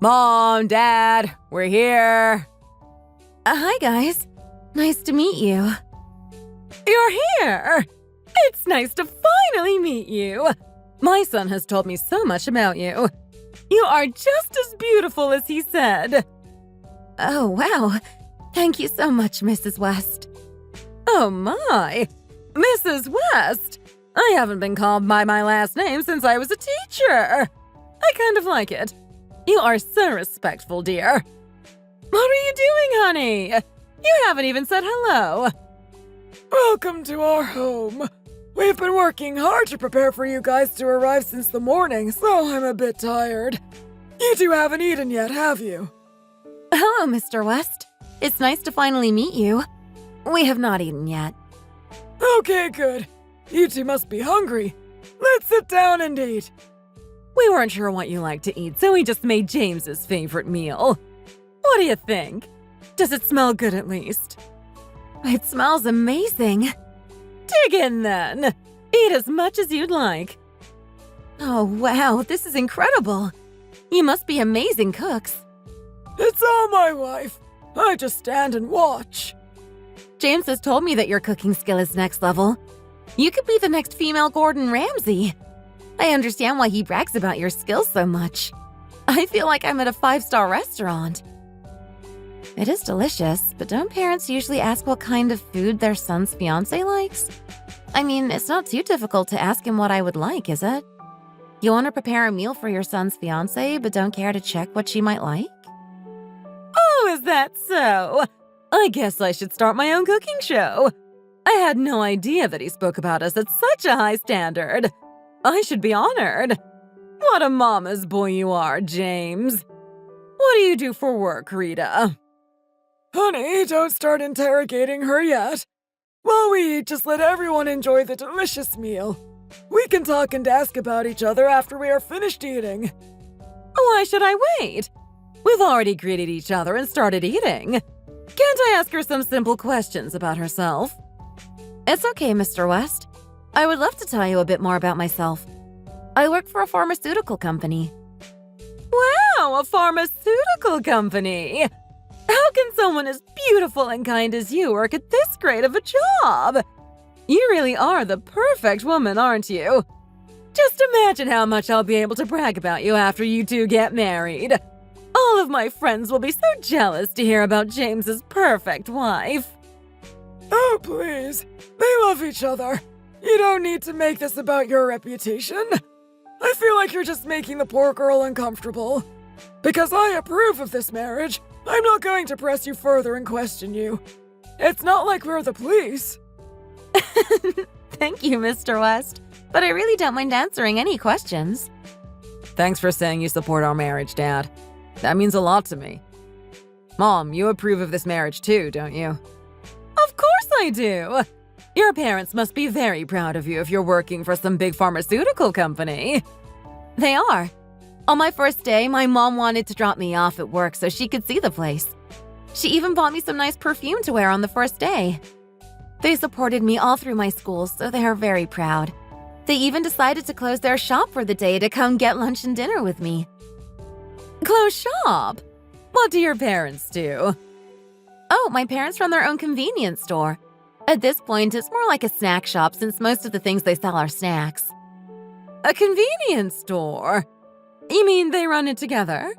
Mom, Dad, we're here. Hi, guys. Nice to meet you. You're here! It's nice to finally meet you. My son has told me so much about you. You are just as beautiful as he said. Oh, wow. Thank you so much, Mrs. West. Oh my! Mrs. West! I haven't been called by my last name since I was a teacher. I kind of like it. You are so respectful, dear. What are you doing, honey? You haven't even said hello. Welcome to our home. We've been working hard to prepare for you guys to arrive since the morning, so I'm a bit tired. You two haven't eaten yet, have you? Hello, Mr. West. It's nice to finally meet you. We have not eaten yet. Okay, good. You two must be hungry. Let's sit down and eat. We weren't sure what you like to eat, so we just made James's favorite meal. What do you think? Does it smell good at least? It smells amazing. Dig in then. Eat as much as you'd like. Oh, wow, this is incredible. You must be amazing cooks. It's all my wife. I just stand and watch. James has told me that your cooking skill is next level. You could be the next female Gordon Ramsay. I understand why he brags about your skills so much. I feel like I'm at a 5-star restaurant. It is delicious, but don't parents usually ask what kind of food their son's fiancé likes? I mean, it's not too difficult to ask him what I would like, is it? You want to prepare a meal for your son's fiancé, but don't care to check what she might like? Oh, is that so? I guess I should start my own cooking show. I had no idea that he spoke about us at such a high standard. I should be honored. What a mama's boy you are, James. What do you do for work, Rita? Honey, don't start interrogating her yet. While we eat, just let everyone enjoy the delicious meal. We can talk and ask about each other after we are finished eating. Why should I wait? We've already greeted each other and started eating. Can't I ask her some simple questions about herself? It's okay, Mr. West. I would love to tell you a bit more about myself. I work for a pharmaceutical company. Wow, a pharmaceutical company! How can someone as beautiful and kind as you work at this great of a job? You really are the perfect woman, aren't you? Just imagine how much I'll be able to brag about you after you two get married. All of my friends will be so jealous to hear about James's perfect wife. Oh, please. They love each other. You don't need to make this about your reputation. I feel like you're just making the poor girl uncomfortable. Because I approve of this marriage, I'm not going to press you further and question you. It's not like we're the police. Thank you, Mr. West. But I really don't mind answering any questions. Thanks for saying you support our marriage, Dad. That means a lot to me. Mom, you approve of this marriage too, don't you? Of course I do! Your parents must be very proud of you if you're working for some big pharmaceutical company. They are. On my first day, my mom wanted to drop me off at work so she could see the place. She even bought me some nice perfume to wear on the first day. They supported me all through my school, so they are very proud. They even decided to close their shop for the day to come get lunch and dinner with me. Close shop? What do your parents do? Oh, my parents run their own convenience store. At this point, it's more like a snack shop since most of the things they sell are snacks. A convenience store? You mean they run it together?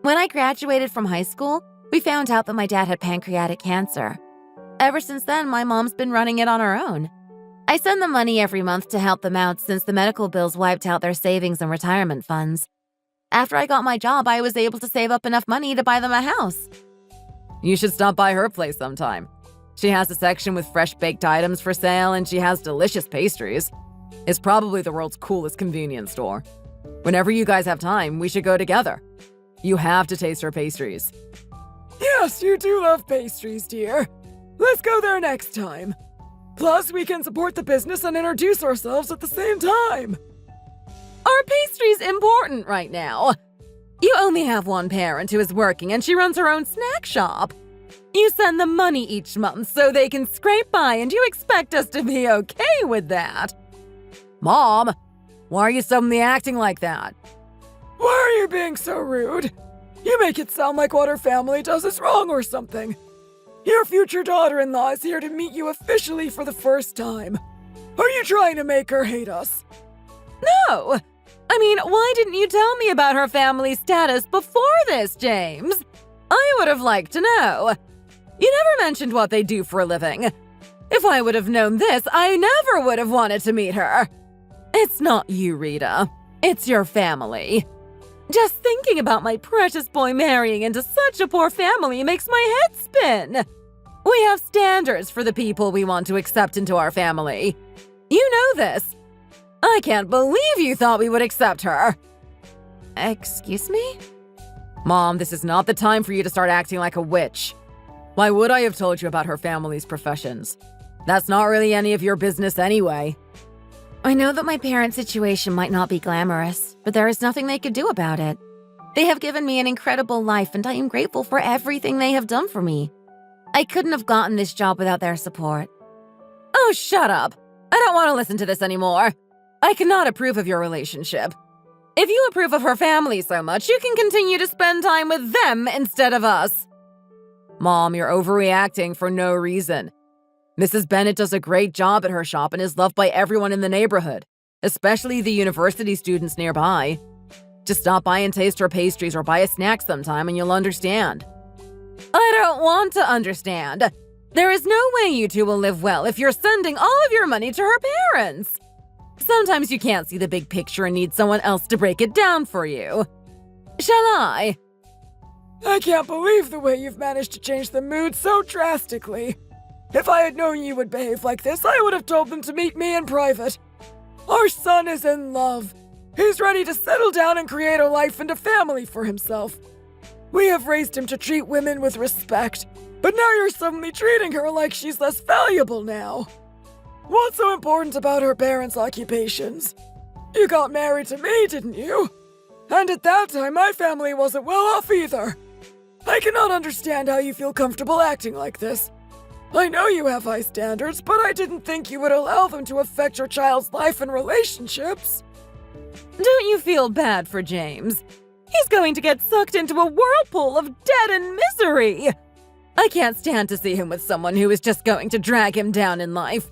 When I graduated from high school, we found out that my dad had pancreatic cancer. Ever since then, my mom's been running it on her own. I send them money every month to help them out since the medical bills wiped out their savings and retirement funds. After I got my job, I was able to save up enough money to buy them a house. You should stop by her place sometime. She has a section with fresh baked items for sale and she has delicious pastries. It's probably the world's coolest convenience store. Whenever you guys have time, we should go together. You have to taste her pastries. Yes, you do love pastries, dear. Let's go there next time. Plus, we can support the business and introduce ourselves at the same time. Are pastries important right now? You only have one parent who is working and she runs her own snack shop. You send them money each month so they can scrape by and you expect us to be okay with that. Mom, why are you suddenly acting like that? Why are you being so rude? You make it sound like what her family does is wrong or something. Your future daughter-in-law is here to meet you officially for the first time. Are you trying to make her hate us? No! I mean, why didn't you tell me about her family status before this, James? I would have liked to know. You never mentioned what they do for a living. If I would have known this, I never would have wanted to meet her. It's not you, Rita. It's your family. Just thinking about my precious boy marrying into such a poor family makes my head spin. We have standards for the people we want to accept into our family. You know this. I can't believe you thought we would accept her. Excuse me? Mom, this is not the time for you to start acting like a witch. Why would I have told you about her family's professions? That's not really any of your business anyway. I know that my parents' situation might not be glamorous, but there is nothing they could do about it. They have given me an incredible life, and I am grateful for everything they have done for me. I couldn't have gotten this job without their support. Oh, shut up. I don't want to listen to this anymore. I cannot approve of your relationship. If you approve of her family so much, you can continue to spend time with them instead of us. Mom, you're overreacting for no reason. Mrs. Bennett does a great job at her shop and is loved by everyone in the neighborhood, especially the university students nearby. Just stop by and taste her pastries or buy a snack sometime and you'll understand. I don't want to understand. There is no way you two will live well if you're sending all of your money to her parents. Sometimes you can't see the big picture and need someone else to break it down for you. Shall I? I can't believe the way you've managed to change the mood so drastically. If I had known you would behave like this, I would have told them to meet me in private. Our son is in love. He's ready to settle down and create a life and a family for himself. We have raised him to treat women with respect, but now you're suddenly treating her like she's less valuable now. What's so important about her parents' occupations? You got married to me, didn't you? And at that time, my family wasn't well off either. I cannot understand how you feel comfortable acting like this. I know you have high standards, but I didn't think you would allow them to affect your child's life and relationships. Don't you feel bad for James? He's going to get sucked into a whirlpool of debt and misery. I can't stand to see him with someone who is just going to drag him down in life.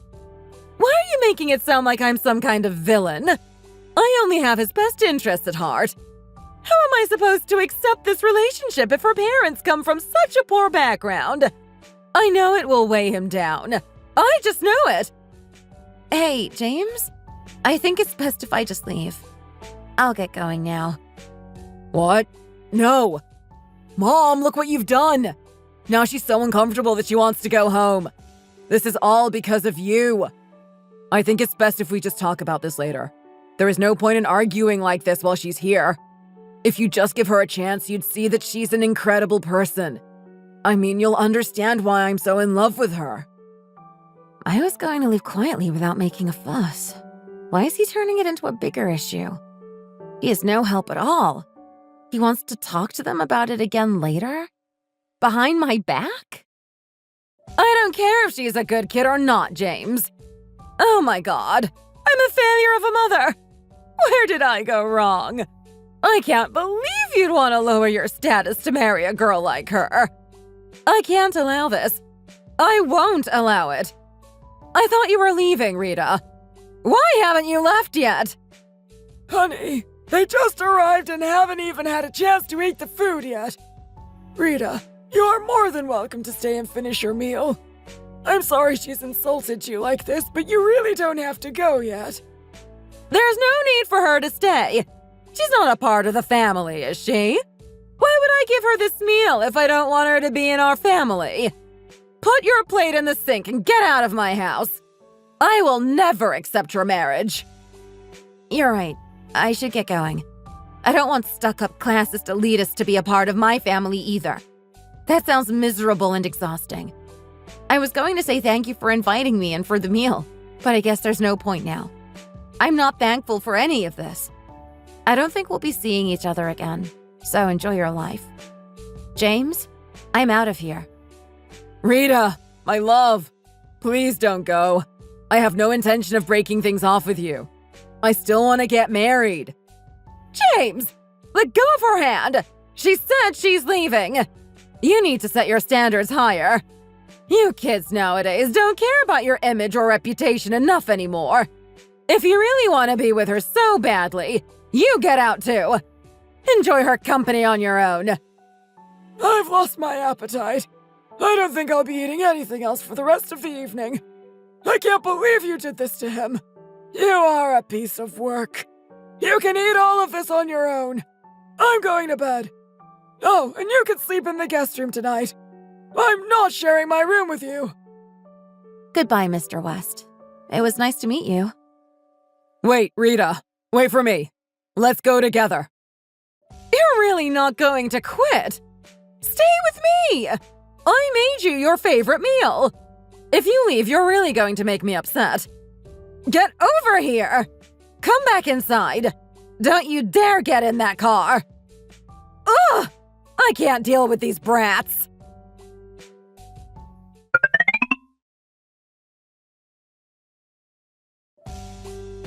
Why are you making it sound like I'm some kind of villain? I only have his best interests at heart. How am I supposed to accept this relationship if her parents come from such a poor background? I know it will weigh him down. I just know it. Hey, James? I think it's best if I just leave. I'll get going now. What? No. Mom, look what you've done. Now she's so uncomfortable that she wants to go home. This is all because of you. I think it's best if we just talk about this later. There is no point in arguing like this while she's here. If you just give her a chance, you'd see that she's an incredible person. I mean, you'll understand why I'm so in love with her. I was going to leave quietly without making a fuss. Why is he turning it into a bigger issue? He is no help at all. He wants to talk to them about it again later? Behind my back? I don't care if she's a good kid or not, James. Oh my God, I'm a failure of a mother. Where did I go wrong? I can't believe you'd want to lower your status to marry a girl like her. I can't allow this. I won't allow it. I thought you were leaving, Rita. Why haven't you left yet? Honey, they just arrived and haven't even had a chance to eat the food yet. Rita, you are more than welcome to stay and finish your meal. I'm sorry she's insulted you like this, but you really don't have to go yet. There's no need for her to stay. She's not a part of the family, is she? Why would I give her this meal if I don't want her to be in our family? Put your plate in the sink and get out of my house. I will never accept your marriage. You're right. I should get going. I don't want stuck-up classist elitists to be a part of my family either. That sounds miserable and exhausting. I was going to say thank you for inviting me and for the meal, but I guess there's no point now. I'm not thankful for any of this. I don't think we'll be seeing each other again, so enjoy your life. James, I'm out of here. Rita, my love, please don't go. I have no intention of breaking things off with you. I still want to get married. James, Let go of her hand! She said she's leaving! You need to set your standards higher. You kids nowadays don't care about your image or reputation enough anymore. If you really want to be with her so badly, you get out too. Enjoy her company on your own. I've lost my appetite. I don't think I'll be eating anything else for the rest of the evening. I can't believe you did this to him. You are a piece of work. You can eat all of this on your own. I'm going to bed. Oh, and you can sleep in the guest room tonight. I'm not sharing my room with you. Goodbye, Mr. West. It was nice to meet you. Wait, Rita. Wait for me. Let's go together. You're really not going to quit. Stay with me. I made you your favorite meal. If you leave, you're really going to make me upset. Get over here. Come back inside. Don't you dare get in that car. Ugh! I can't deal with these brats.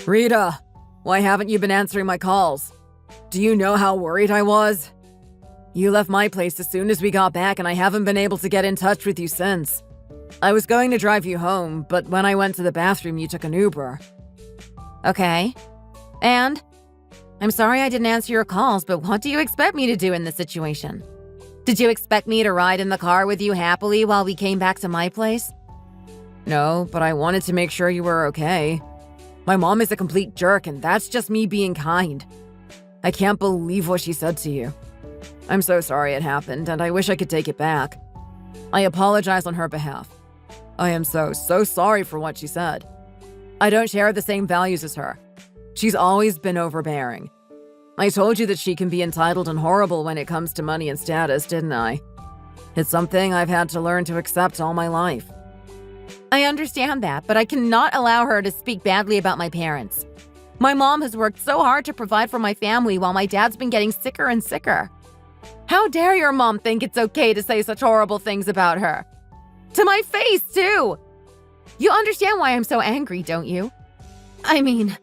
Rita, why haven't you been answering my calls? Do you know how worried I was? You left my place as soon as we got back, and I haven't been able to get in touch with you since. I was going to drive you home, but when I went to the bathroom, you took an Uber. Okay. And? I'm sorry I didn't answer your calls, but what do you expect me to do in this situation? Did you expect me to ride in the car with you happily while we came back to my place? No, but I wanted to make sure you were okay. My mom is a complete jerk, and that's just me being kind. I can't believe what she said to you. I'm so sorry it happened, and I wish I could take it back. I apologize on her behalf. I am so sorry for what she said. I don't share the same values as her. She's always been overbearing. I told you that she can be entitled and horrible when it comes to money and status, didn't I? It's something I've had to learn to accept all my life. I understand that, but I cannot allow her to speak badly about my parents. My mom has worked so hard to provide for my family while my dad's been getting sicker and sicker. How dare your mom think it's okay to say such horrible things about her? To my face, too! You understand why I'm so angry, don't you? I mean,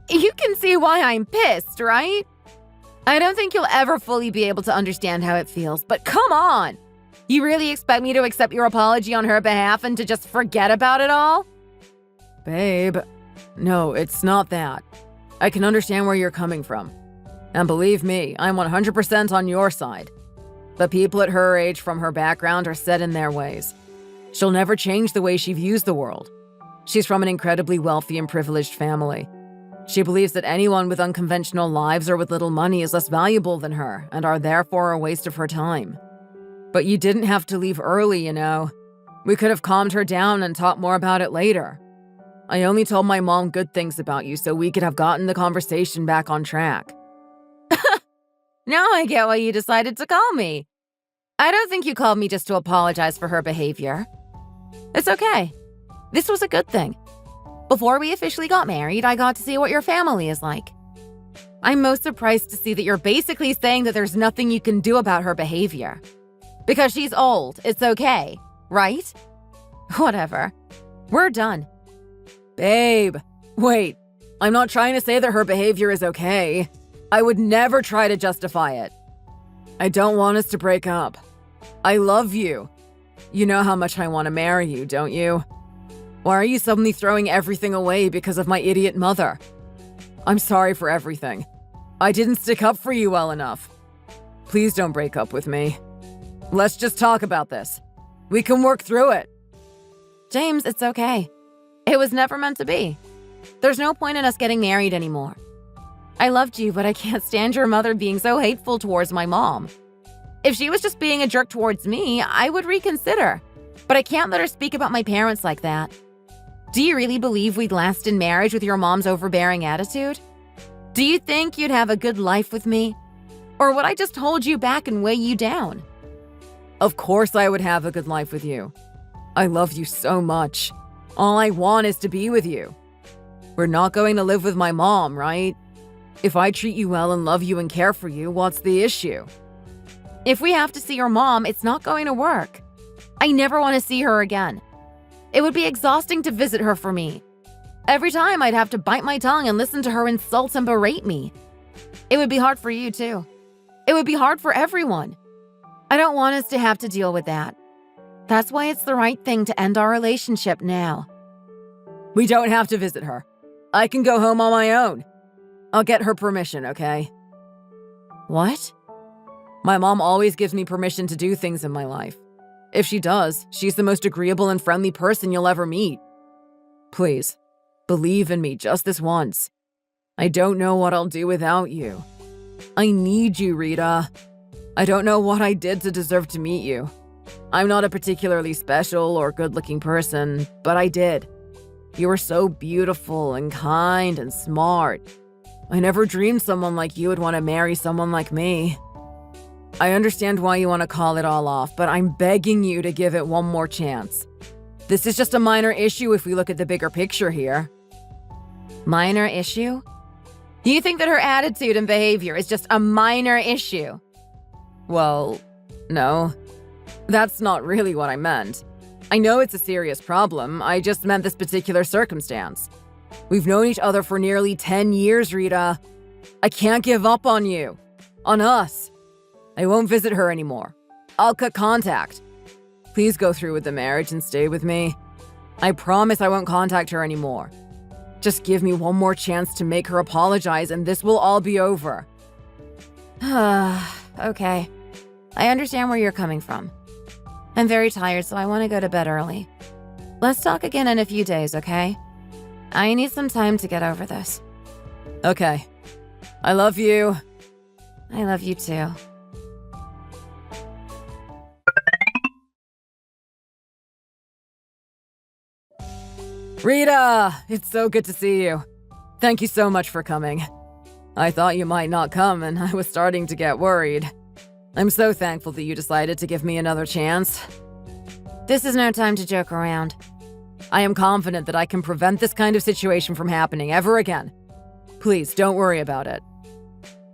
you can see why I'm pissed, right? I don't think you'll ever fully be able to understand how it feels, but come on! You really expect me to accept your apology on her behalf and to just forget about it all? Babe, no, it's not that. I can understand where you're coming from. And believe me, I'm 100% on your side. But people at her age from her background are set in their ways. She'll never change the way she views the world. She's from an incredibly wealthy and privileged family. She believes that anyone with unconventional lives or with little money is less valuable than her and are therefore a waste of her time. But you didn't have to leave early, you know. We could have calmed her down and talked more about it later. I only told my mom good things about you so we could have gotten the conversation back on track. Now I get why you decided to call me. I don't think you called me just to apologize for her behavior. It's okay. This was a good thing. Before we officially got married, I got to see what your family is like. I'm most surprised to see that you're basically saying that there's nothing you can do about her behavior. Because she's old, it's okay, right? Whatever. We're done. Babe, wait. I'm not trying to say that her behavior is okay. I would never try to justify it. I don't want us to break up. I love you. You know how much I want to marry you, don't you? Why are you suddenly throwing everything away because of my idiot mother? I'm sorry for everything. I didn't stick up for you well enough. Please don't break up with me. Let's just talk about this. We can work through it. James, it's okay. It was never meant to be. There's no point in us getting married anymore. I loved you, but I can't stand your mother being so hateful towards my mom. If she was just being a jerk towards me, I would reconsider. But I can't let her speak about my parents like that. Do you really believe we'd last in marriage with your mom's overbearing attitude? Do you think you'd have a good life with me? Or would I just hold you back and weigh you down? Of course I would have a good life with you. I love you so much. All I want is to be with you. We're not going to live with my mom, right? If I treat you well and love you and care for you, what's the issue? If we have to see your mom, it's not going to work. I never want to see her again. It would be exhausting to visit her for me. Every time I'd have to bite my tongue and listen to her insult and berate me. It would be hard for you too. It would be hard for everyone. I don't want us to have to deal with that. That's why it's the right thing to end our relationship now. We don't have to visit her. I can go home on my own. I'll get her permission, okay? What? My mom always gives me permission to do things in my life. If she does, she's the most agreeable and friendly person you'll ever meet. Please, believe in me just this once. I don't know what I'll do without you. I need you, Rita. I don't know what I did to deserve to meet you. I'm not a particularly special or good-looking person, but I did. You were so beautiful and kind and smart. I never dreamed someone like you would want to marry someone like me. I understand why you want to call it all off, but I'm begging you to give it one more chance. This is just a minor issue if we look at the bigger picture here. Minor issue? You think that her attitude and behavior is just a minor issue? Well, no. That's not really what I meant. I know it's a serious problem, I just meant this particular circumstance. We've known each other for nearly 10 years, Rita. I can't give up on you. On us. I won't visit her anymore. I'll cut contact. Please go through with the marriage and stay with me. I promise I won't contact her anymore. Just give me one more chance to make her apologize and this will all be over. Okay. I understand where you're coming from. I'm very tired, so I want to go to bed early. Let's talk again in a few days, okay? I need some time to get over this. Okay. I love you. I love you too. Rita, it's so good to see you. Thank you so much for coming. I thought you might not come and I was starting to get worried. I'm so thankful that you decided to give me another chance. This is no time to joke around. I am confident that I can prevent this kind of situation from happening ever again. Please, don't worry about it.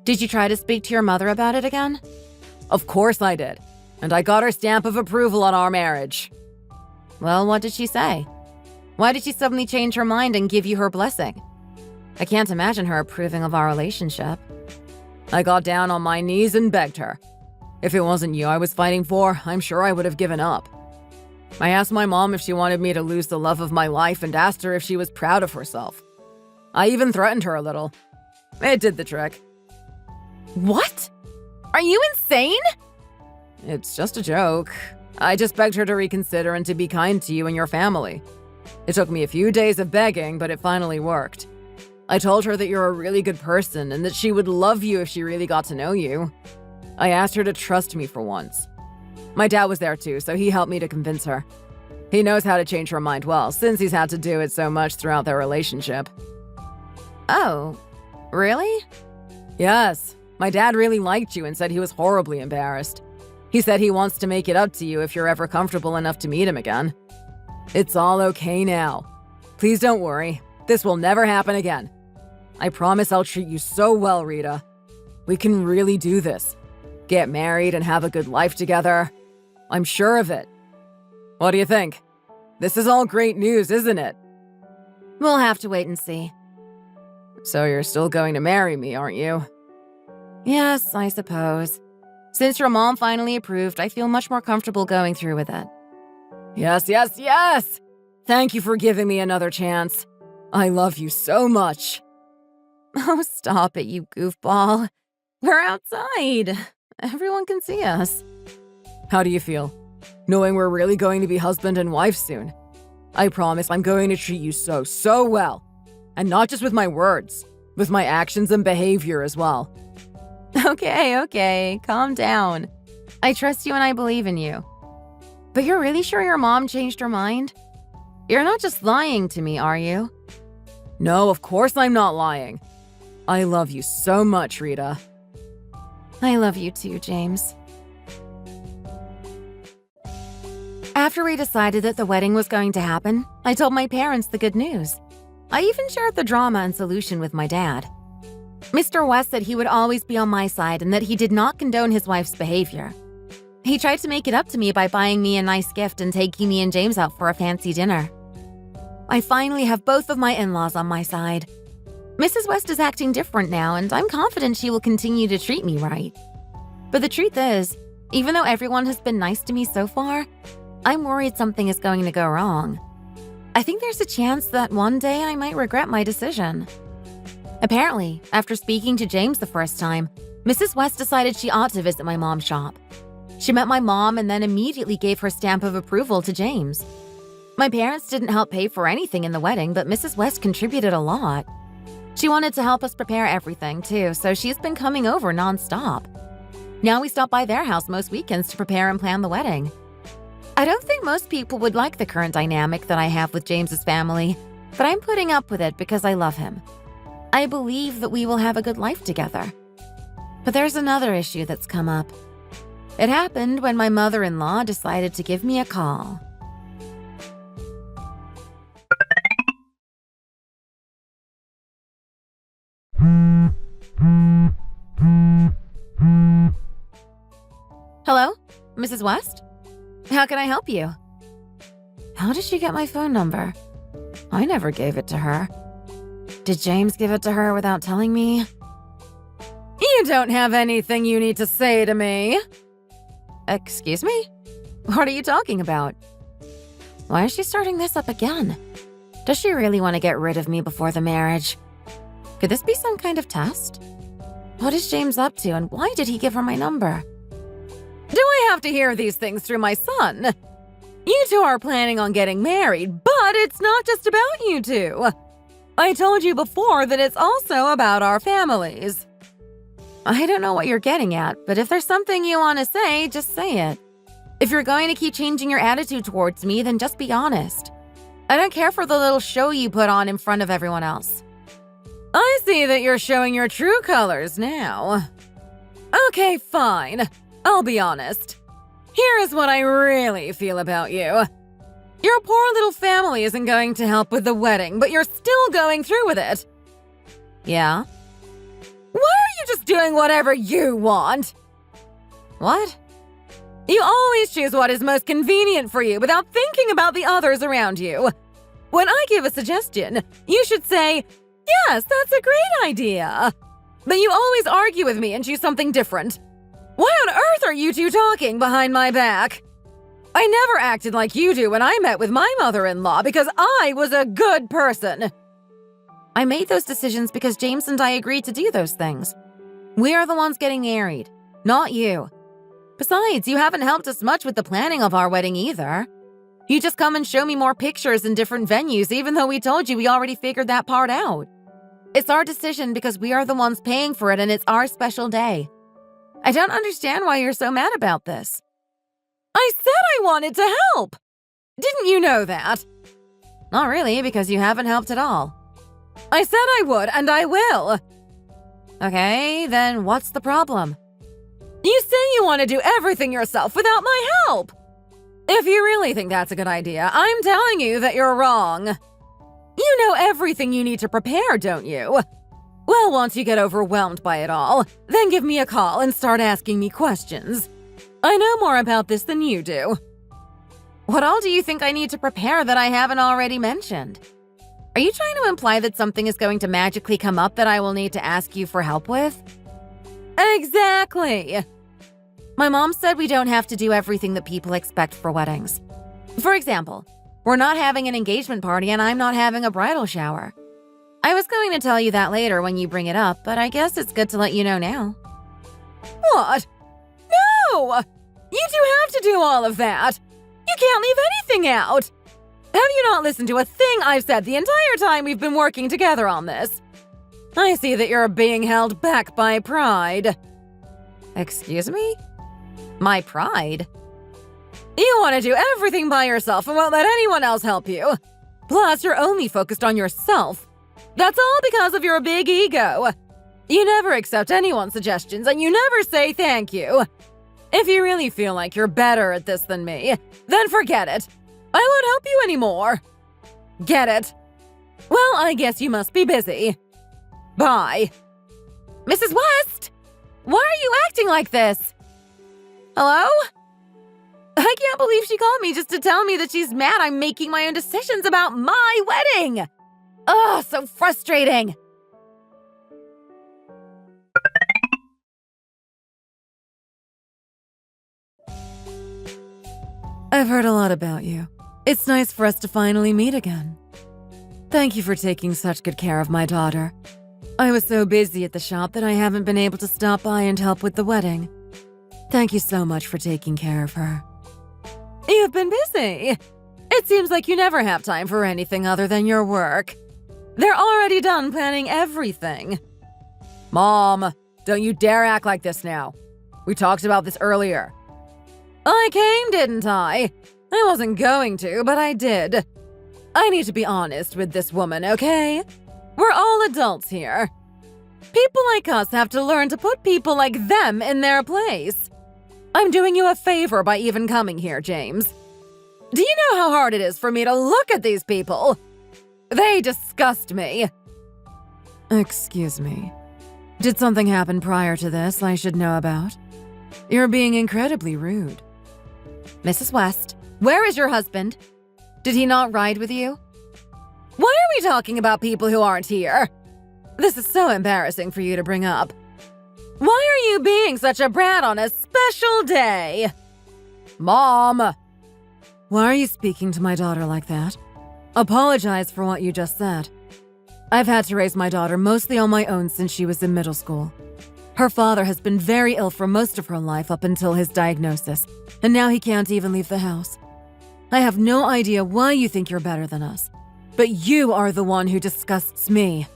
Did you try to speak to your mother about it again? Of course I did. And I got her stamp of approval on our marriage. Well, what did she say? Why did she suddenly change her mind and give you her blessing? I can't imagine her approving of our relationship. I got down on my knees and begged her. If it wasn't you I was fighting for, I'm sure I would have given up. I asked my mom if she wanted me to lose the love of my life and asked her if she was proud of herself. I even threatened her a little. It did the trick. What? Are you insane? It's just a joke. I just begged her to reconsider and to be kind to you and your family. It took me a few days of begging, but it finally worked. I told her that you're a really good person and that she would love you if she really got to know you. I asked her to trust me for once. My dad was there too, so he helped me to convince her. He knows how to change her mind well, since he's had to do it so much throughout their relationship. Oh, really? Yes. My dad really liked you and said he was horribly embarrassed. He said he wants to make it up to you if you're ever comfortable enough to meet him again. It's all okay now. Please don't worry. This will never happen again. I promise I'll treat you so well, Rita. We can really do this. Get married and have a good life together. I'm sure of it. What do you think? This is all great news, isn't it? We'll have to wait and see. So you're still going to marry me, aren't you? Yes, I suppose. Since your mom finally approved, I feel much more comfortable going through with it. Yes, yes, yes! Thank you for giving me another chance. I love you so much. Oh, stop it, you goofball. We're outside. Everyone can see us. How do you feel, knowing we're really going to be husband and wife soon? I promise I'm going to treat you so well. And not just with my words, with my actions and behavior as well. Okay, calm down. I trust you and I believe in you. But you're really sure your mom changed her mind? You're not just lying to me, are you? No, of course I'm not lying. I love you so much, Rita. I love you too, James. After we decided that the wedding was going to happen, I told my parents the good news. I even shared the drama and solution with my dad. Mr. West said he would always be on my side and that he did not condone his wife's behavior. He tried to make it up to me by buying me a nice gift and taking me and James out for a fancy dinner. I finally have both of my in-laws on my side. Mrs. West is acting different now, and I'm confident she will continue to treat me right. But the truth is, even though everyone has been nice to me so far, I'm worried something is going to go wrong. I think there's a chance that one day I might regret my decision. Apparently, after speaking to James the first time, Mrs. West decided she ought to visit my mom's shop. She met my mom and then immediately gave her stamp of approval to James. My parents didn't help pay for anything in the wedding, but Mrs. West contributed a lot. She wanted to help us prepare everything, too, so she's been coming over nonstop. Now we stop by their house most weekends to prepare and plan the wedding. I don't think most people would like the current dynamic that I have with James's family, but I'm putting up with it because I love him. I believe that we will have a good life together. But there's another issue that's come up. It happened when my mother-in-law decided to give me a call. Hello, Mrs. West? How can I help you? How did she get my phone number? I never gave it to her. Did James give it to her without telling me? You don't have anything you need to say to me. Excuse me? What are you talking about? Why is she starting this up again? Does she really want to get rid of me before the marriage? Could this be some kind of test? What is James up to, and why did he give her my number? Do I have to hear these things through my son? You two are planning on getting married, but it's not just about you two. I told you before that it's also about our families. I don't know what you're getting at, but if there's something you want to say, just say it. If you're going to keep changing your attitude towards me, then just be honest. I don't care for the little show you put on in front of everyone else. I see that you're showing your true colors now. Okay, fine. I'll be honest. Here is what I really feel about you. Your poor little family isn't going to help with the wedding, but you're still going through with it. Yeah? Why are you just doing whatever you want? What? You always choose what is most convenient for you without thinking about the others around you. When I give a suggestion, you should say, "Yes, that's a great idea." But you always argue with me and choose something different. Why on earth are you two talking behind my back? I never acted like you do when I met with my mother-in-law because I was a good person. I made those decisions because James and I agreed to do those things. We are the ones getting married, not you. Besides, you haven't helped us much with the planning of our wedding either. You just come and show me more pictures in different venues even though we told you we already figured that part out. It's our decision because we are the ones paying for it and it's our special day. I don't understand why you're so mad about this. I said I wanted to help. Didn't you know that? Not really, because you haven't helped at all. I said I would, and I will. Okay, then what's the problem? You say you want to do everything yourself without my help. If you really think that's a good idea, I'm telling you that you're wrong. You know everything you need to prepare, don't you? Well, once you get overwhelmed by it all, then give me a call and start asking me questions. I know more about this than you do. What all do you think I need to prepare that I haven't already mentioned? Are you trying to imply that something is going to magically come up that I will need to ask you for help with? Exactly. My mom said we don't have to do everything that people expect for weddings. For example, we're not having an engagement party and I'm not having a bridal shower. I was going to tell you that later when you bring it up, but I guess it's good to let you know now. What? No! You two have to do all of that. You can't leave anything out. Have you not listened to a thing I've said the entire time we've been working together on this? I see that you're being held back by pride. Excuse me? My pride? You want to do everything by yourself and won't let anyone else help you. Plus, you're only focused on yourself. That's all because of your big ego. You never accept anyone's suggestions and you never say thank you. If you really feel like you're better at this than me, then forget it. I won't help you anymore. Get it? Well, I guess you must be busy. Bye. Mrs. West! Why are you acting like this? Hello? I can't believe she called me just to tell me that she's mad I'm making my own decisions about my wedding. Ugh, so frustrating. I've heard a lot about you. It's nice for us to finally meet again. Thank you for taking such good care of my daughter. I was so busy at the shop that I haven't been able to stop by and help with the wedding. Thank you so much for taking care of her. You've been busy. It seems like you never have time for anything other than your work. They're already done planning everything. Mom, don't you dare act like this now. We talked about this earlier. I came, didn't I? I wasn't going to, but I did. I need to be honest with this woman, okay? We're all adults here. People like us have to learn to put people like them in their place. I'm doing you a favor by even coming here, James. Do you know how hard it is for me to look at these people? They disgust me. Excuse me. Did something happen prior to this I should know about? You're being incredibly rude. Mrs. West, where is your husband? Did he not ride with you? Why are we talking about people who aren't here? This is so embarrassing for you to bring up. Why are you being such a brat on a special day? Mom! Why are you speaking to my daughter like that? Apologize for what you just said. I've had to raise my daughter mostly on my own since she was in middle school. Her father has been very ill for most of her life up until his diagnosis, and now he can't even leave the house. I have no idea why you think you're better than us, but you are the one who disgusts me.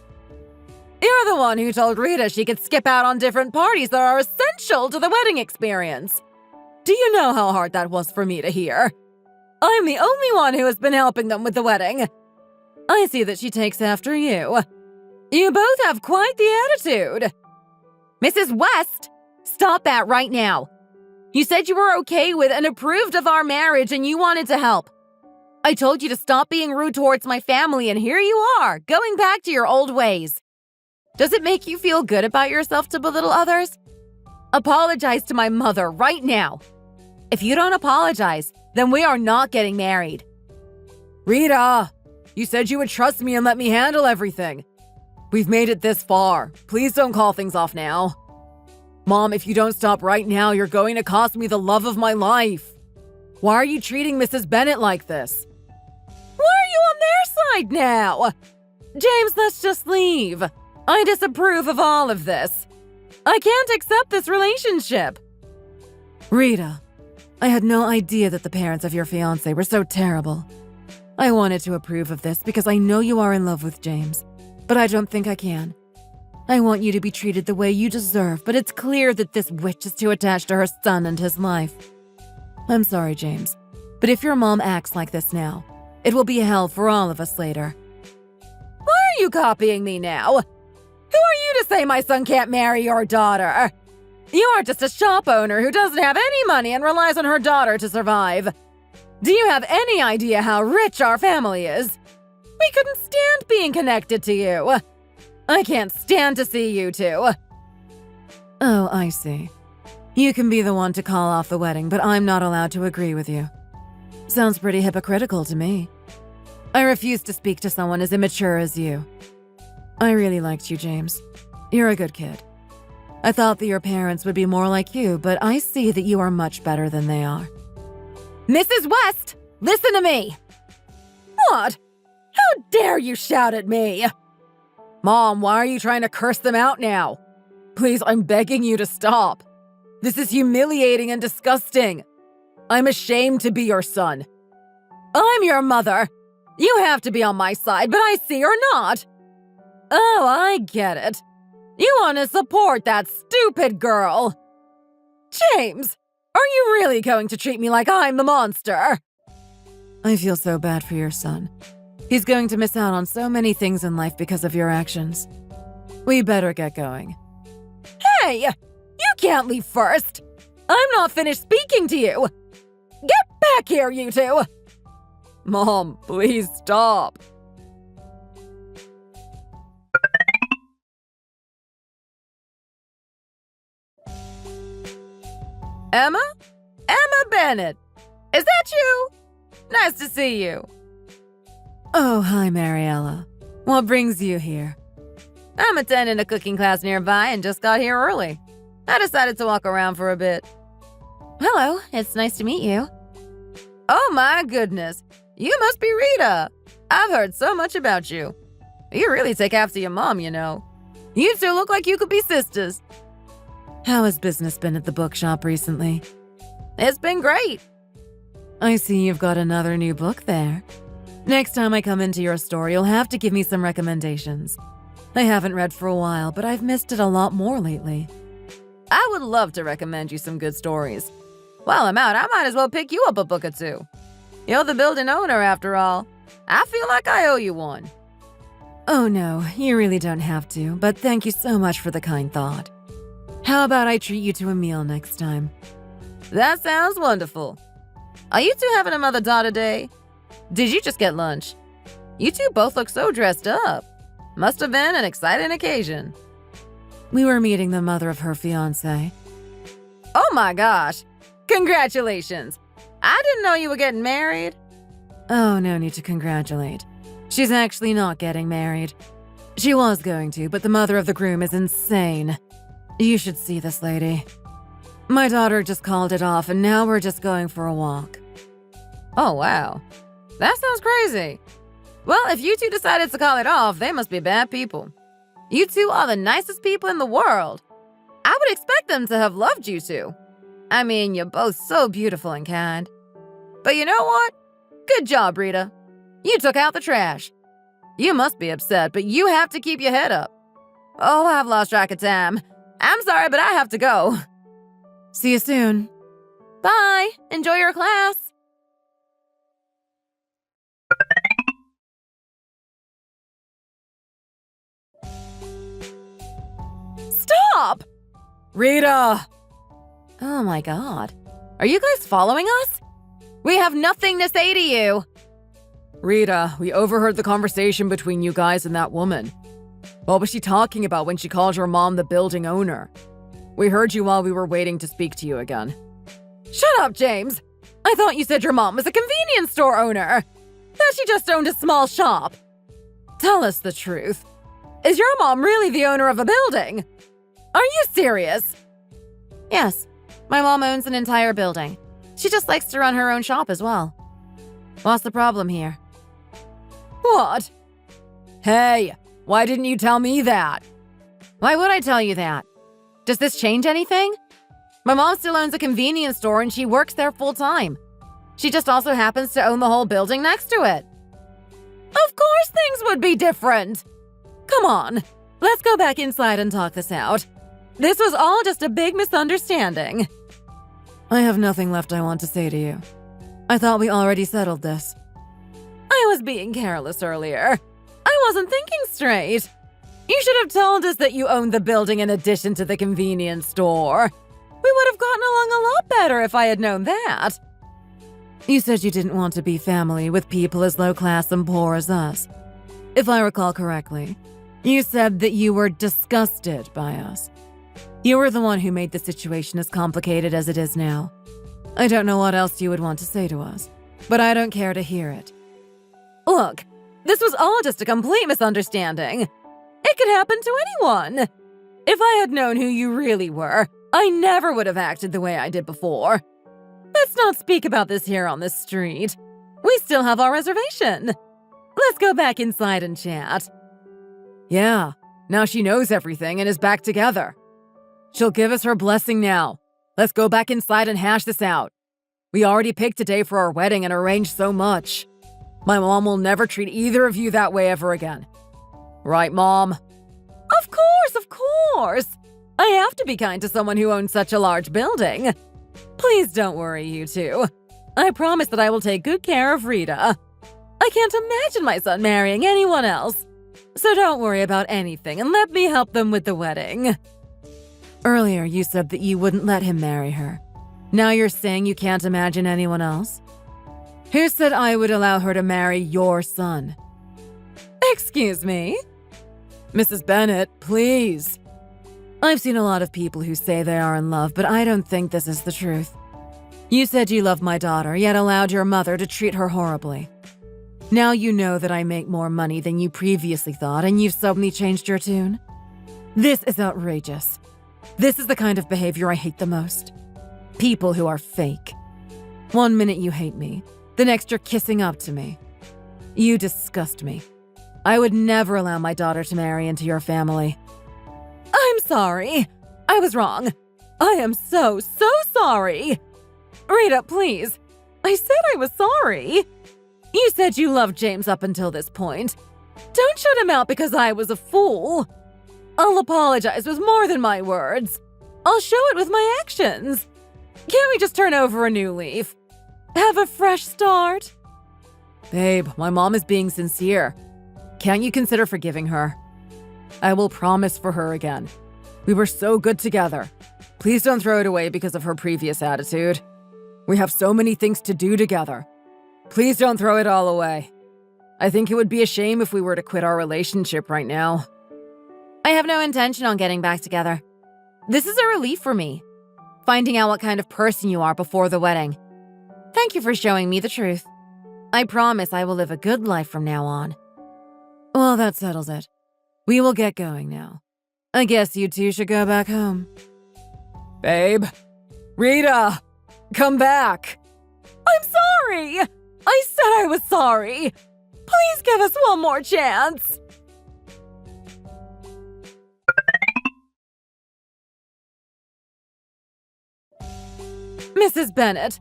You're the one who told Rita she could skip out on different parties that are essential to the wedding experience. Do you know how hard that was for me to hear? I'm the only one who has been helping them with the wedding. I see that she takes after you. You both have quite the attitude. Mrs. West, stop that right now. You said you were okay with and approved of our marriage and you wanted to help. I told you to stop being rude towards my family and here you are, going back to your old ways. Does it make you feel good about yourself to belittle others? Apologize to my mother right now. If you don't apologize, then we are not getting married. Rita, you said you would trust me and let me handle everything. We've made it this far. Please don't call things off now. Mom, if you don't stop right now, you're going to cost me the love of my life. Why are you treating Mrs. Bennett like this? Why are you on their side now? James, let's just leave. I disapprove of all of this. I can't accept this relationship. Rita, I had no idea that the parents of your fiancé were so terrible. I wanted to approve of this because I know you are in love with James, but I don't think I can. I want you to be treated the way you deserve, but it's clear that this witch is too attached to her son and his life. I'm sorry, James, but if your mom acts like this now, it will be hell for all of us later. Why are you copying me now? Who are you to say my son can't marry your daughter? You are just a shop owner who doesn't have any money and relies on her daughter to survive. Do you have any idea how rich our family is? We couldn't stand being connected to you. I can't stand to see you two. Oh, I see. You can be the one to call off the wedding, but I'm not allowed to agree with you. Sounds pretty hypocritical to me. I refuse to speak to someone as immature as you. I really liked you, James. You're a good kid. I thought that your parents would be more like you, but I see that you are much better than they are. Mrs. West, listen to me. What? How dare you shout at me? Mom, why are you trying to curse them out now? Please, I'm begging you to stop. This is humiliating and disgusting. I'm ashamed to be your son. I'm your mother. You have to be on my side, but I see you're not. Oh, I get it. You want to support that stupid girl. James, are you really going to treat me like I'm the monster? I feel so bad for your son. He's going to miss out on so many things in life because of your actions. We better get going. Hey, you can't leave first. I'm not finished speaking to you. Get back here, you two. Mom, please stop. Emma? Emma Bennett. Is that you? Nice to see you. Oh, hi, Mariella. What brings you here? I'm attending a cooking class nearby and just got here early. I decided to walk around for a bit. Hello, it's nice to meet you. Oh my goodness, you must be Rita. I've heard so much about you. You really take after your mom, you know. You two look like you could be sisters. How has business been at the bookshop recently? It's been great. I see you've got another new book there. Next time I come into your store, you'll have to give me some recommendations. I haven't read for a while, but I've missed it a lot more lately. I would love to recommend you some good stories. While I'm out, I might as well pick you up a book or two. You're the building owner, after all. I feel like I owe you one. Oh no, you really don't have to, but thank you so much for the kind thought. How about I treat you to a meal next time? That sounds wonderful. Are you two having a mother-daughter day? Did you just get lunch? You two both look so dressed up. Must have been an exciting occasion. We were meeting the mother of her fiancé. Oh my gosh! Congratulations! I didn't know you were getting married. Oh, no need to congratulate. She's actually not getting married. She was going to, but the mother of the groom is insane. You should see this lady. My daughter just called it off, and now we're just going for a walk. Oh, wow. That sounds crazy. Well, if you two decided to call it off, they must be bad people. You two are the nicest people in the world. I would expect them to have loved you two. I mean, you're both so beautiful and kind. But you know what? Good job, Rita. You took out the trash. You must be upset, but you have to keep your head up. Oh, I've lost track of time. I'm sorry, but I have to go. See you soon. Bye. Enjoy your class. Stop! Rita! Oh my god. Are you guys following us? We have nothing to say to you. Rita, we overheard the conversation between you guys and that woman. What was she talking about when she called your mom the building owner? We heard you while we were waiting to speak to you again. Shut up, James. I thought you said your mom was a convenience store owner. That she just owned a small shop. Tell us the truth. Is your mom really the owner of a building? Are you serious? Yes, my mom owns an entire building. She just likes to run her own shop as well. What's the problem here? What? Hey, why didn't you tell me that? Why would I tell you that? Does this change anything? My mom still owns a convenience store and she works there full time. She just also happens to own the whole building next to it. Of course things would be different. Come on, let's go back inside and talk this out. This was all just a big misunderstanding. I have nothing left I want to say to you. I thought we already settled this. I was being careless earlier. I wasn't thinking straight. You should have told us that you owned the building in addition to the convenience store. We would have gotten along a lot better if I had known that. You said you didn't want to be family with people as low class and poor as us. If I recall correctly, you said that you were disgusted by us. You were the one who made the situation as complicated as it is now. I don't know what else you would want to say to us, but I don't care to hear it. Look, this was all just a complete misunderstanding. It could happen to anyone. If I had known who you really were, I never would have acted the way I did before. Let's not speak about this here on the street. We still have our reservation. Let's go back inside and chat. Yeah, now she knows everything and is back together. She'll give us her blessing now. Let's go back inside and hash this out. We already picked a day for our wedding and arranged so much. My mom will never treat either of you that way ever again. Right, Mom? Of course, of course. I have to be kind to someone who owns such a large building. Please don't worry, you two. I promise that I will take good care of Rita. I can't imagine my son marrying anyone else. So don't worry about anything and let me help them with the wedding. Earlier, you said that you wouldn't let him marry her. Now you're saying you can't imagine anyone else? Who said I would allow her to marry your son? Excuse me? Mrs. Bennett, please. I've seen a lot of people who say they are in love, but I don't think this is the truth. You said you loved my daughter, yet allowed your mother to treat her horribly. Now you know that I make more money than you previously thought, and you've suddenly changed your tune? This is outrageous. This is the kind of behavior I hate the most. People who are fake. One minute you hate me, the next you're kissing up to me. You disgust me. I would never allow my daughter to marry into your family. I'm sorry. I was wrong. I am so sorry. Rita, please. I said I was sorry. You said you loved James up until this point. Don't shut him out because I was a fool. I'll apologize with more than my words. I'll show it with my actions. Can't we just turn over a new leaf? Have a fresh start? Babe, my mom is being sincere. Can't you consider forgiving her? I will promise for her again. We were so good together. Please don't throw it away because of her previous attitude. We have so many things to do together. Please don't throw it all away. I think it would be a shame if we were to quit our relationship right now. I have no intention on getting back together. This is a relief for me, finding out what kind of person you are before the wedding. Thank you for showing me the truth. I promise I will live a good life from now on. Well, that settles it. We will get going now. I guess you two should go back home. Babe! Rita! Come back! I'm sorry! I said I was sorry! Please give us one more chance! Mrs. Bennet,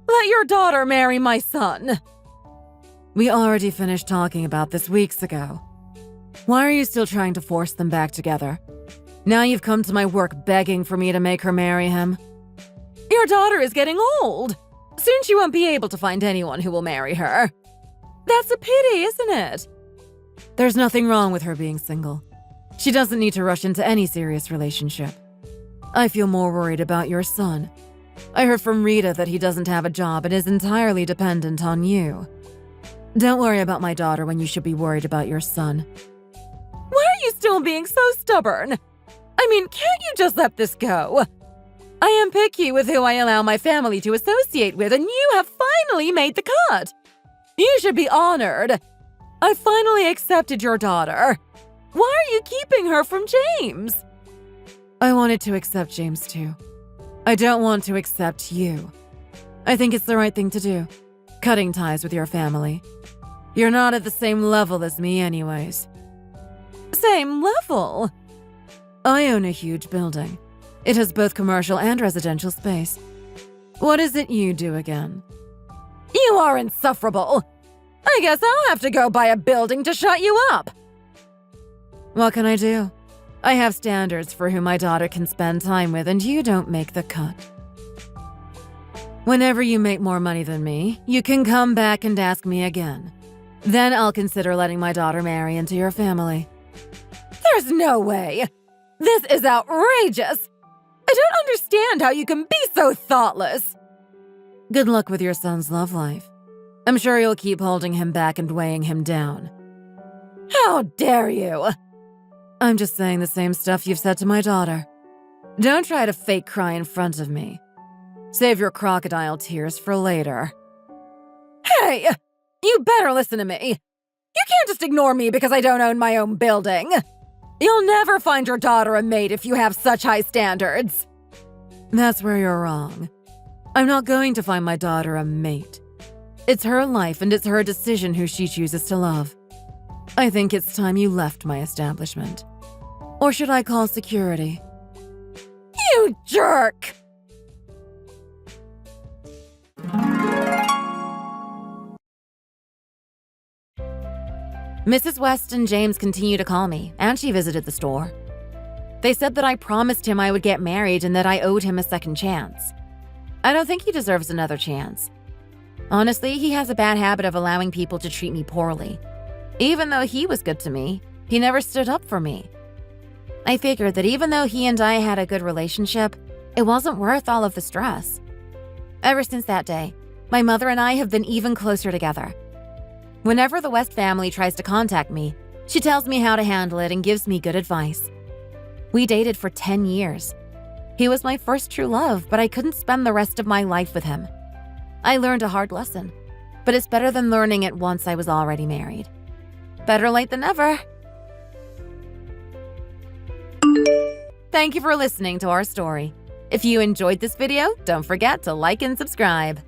let your daughter marry my son. We already finished talking about this weeks ago. Why are you still trying to force them back together? Now you've come to my work begging for me to make her marry him. Your daughter is getting old. Soon she won't be able to find anyone who will marry her. That's a pity, isn't it? There's nothing wrong with her being single. She doesn't need to rush into any serious relationship. I feel more worried about your son. I heard from Rita that he doesn't have a job and is entirely dependent on you. Don't worry about my daughter when you should be worried about your son. Why are you still being so stubborn? I mean, can't you just let this go? I am picky with who I allow my family to associate with, and you have finally made the cut. You should be honored. I finally accepted your daughter. Why are you keeping her from James? I wanted to accept James too. I don't want to accept you. I think it's the right thing to do, cutting ties with your family. You're not at the same level as me anyways. Same level? I own a huge building. It has both commercial and residential space. What is it you do again? You are insufferable. I guess I'll have to go buy a building to shut you up. What can I do? I have standards for who my daughter can spend time with, and you don't make the cut. Whenever you make more money than me, you can come back and ask me again. Then I'll consider letting my daughter marry into your family. There's no way! This is outrageous! I don't understand how you can be so thoughtless! Good luck with your son's love life. I'm sure you'll keep holding him back and weighing him down. How dare you! I'm just saying the same stuff you've said to my daughter. Don't try to fake cry in front of me. Save your crocodile tears for later. Hey! You better listen to me. You can't just ignore me because I don't own my own building. You'll never find your daughter a mate if you have such high standards. That's where you're wrong. I'm not going to find my daughter a mate. It's her life and it's her decision who she chooses to love. I think it's time you left my establishment. Or should I call security? You jerk! Mrs. West and James continue to call me, and she visited the store. They said that I promised him I would get married and that I owed him a second chance. I don't think he deserves another chance. Honestly, he has a bad habit of allowing people to treat me poorly. Even though he was good to me, he never stood up for me. I figured that even though he and I had a good relationship, it wasn't worth all of the stress. Ever since that day, my mother and I have been even closer together. Whenever the West family tries to contact me, she tells me how to handle it and gives me good advice. We dated for 10 years. He was my first true love, but I couldn't spend the rest of my life with him. I learned a hard lesson, but it's better than learning it once I was already married. Better late than never. Thank you for listening to our story. If you enjoyed this video, don't forget to like and subscribe.